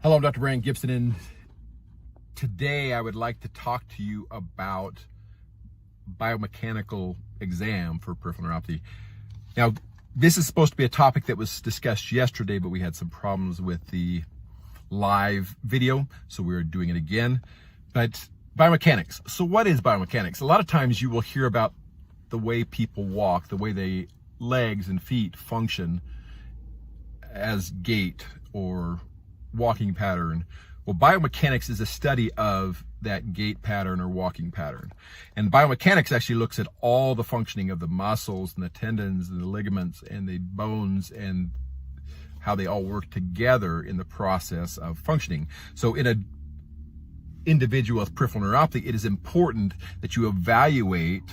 Hello, I'm Dr. Brandt R Gibson, and today I would like to talk to you about biomechanical exam for peripheral neuropathy. Now, this is supposed to be a topic that was discussed yesterday, but we had some problems with the live video, so we're doing it again. But biomechanics. So what is biomechanics? A lot of times you will hear about the way people walk, the way their legs and feet function as gait or walking pattern. Well, biomechanics is a study of that gait pattern or walking pattern. And biomechanics actually looks at all the functioning of the muscles and the tendons and the ligaments and the bones and how they all work together in the process of functioning. So in an individual with peripheral neuropathy, it is important that you evaluate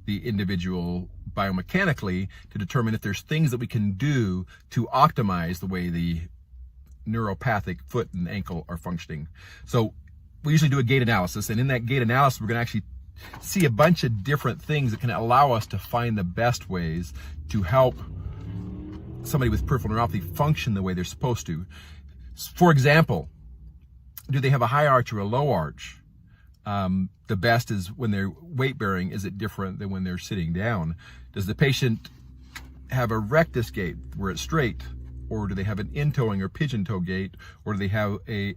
the individual biomechanically to determine if there's things that we can do to optimize the way the neuropathic foot and ankle are functioning. So we usually do a gait analysis, and in that gait analysis we're going to actually see a bunch of different things that can allow us to find the best ways to help somebody with peripheral neuropathy function the way they're supposed to. For example, do they have a high arch or a low arch? The best is when they're weight bearing. Is it different than when they're sitting down? Does the patient have a rectus gait where it's straight? Or do they have an in-toeing or pigeon toe gait? Or do they have a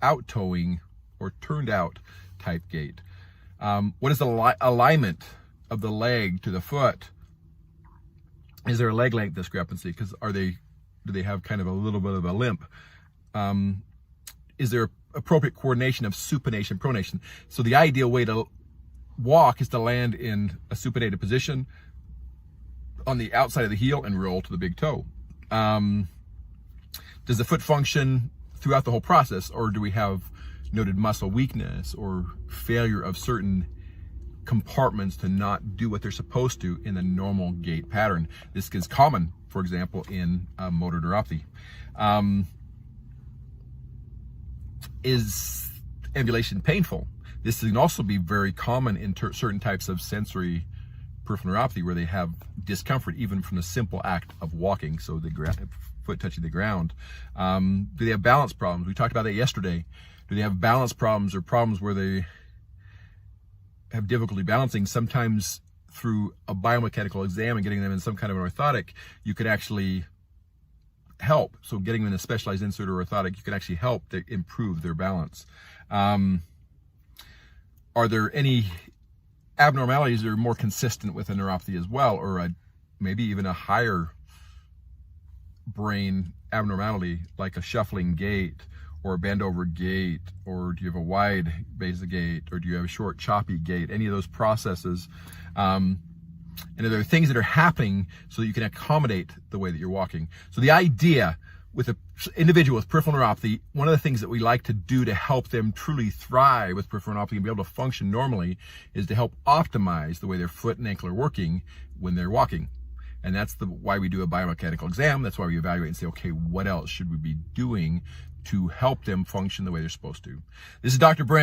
out-toeing or turned out type gait? What is the alignment of the leg to the foot? Is there a leg length discrepancy? Because do they have kind of a little bit of a limp? Is there appropriate coordination of supination, pronation? So the ideal way to walk is to land in a supinated position on the outside of the heel and roll to the big toe. Does the foot function throughout the whole process, or do we have noted muscle weakness or failure of certain compartments to not do what they're supposed to in the normal gait pattern? This is common, for example, in motor neuropathy. Is ambulation painful? This can also be very common in certain types of sensory peripheral neuropathy where they have discomfort even from the simple act of walking, so the foot touching the ground. Do they have balance problems? We talked about that yesterday. Do they have balance problems or problems where they have difficulty balancing? Sometimes through a biomechanical exam and getting them in some kind of an orthotic, you could actually help. So getting them in a specialized insert or orthotic, you can actually help to improve their balance. Are there any abnormalities that are more consistent with a neuropathy as well, or maybe even a higher brain abnormality like a shuffling gait or a bend over gait, or do you have a wide base of gait, or do you have a short choppy gait? Any of those processes, and are there things that are happening so that you can accommodate the way that you're walking? So the idea with an individual with peripheral neuropathy, one of the things that we like to do to help them truly thrive with peripheral neuropathy and be able to function normally is to help optimize the way their foot and ankle are working when they're walking. And that's why we do a biomechanical exam. That's why we evaluate and say, okay, what else should we be doing to help them function the way they're supposed to? This is Dr. Brandt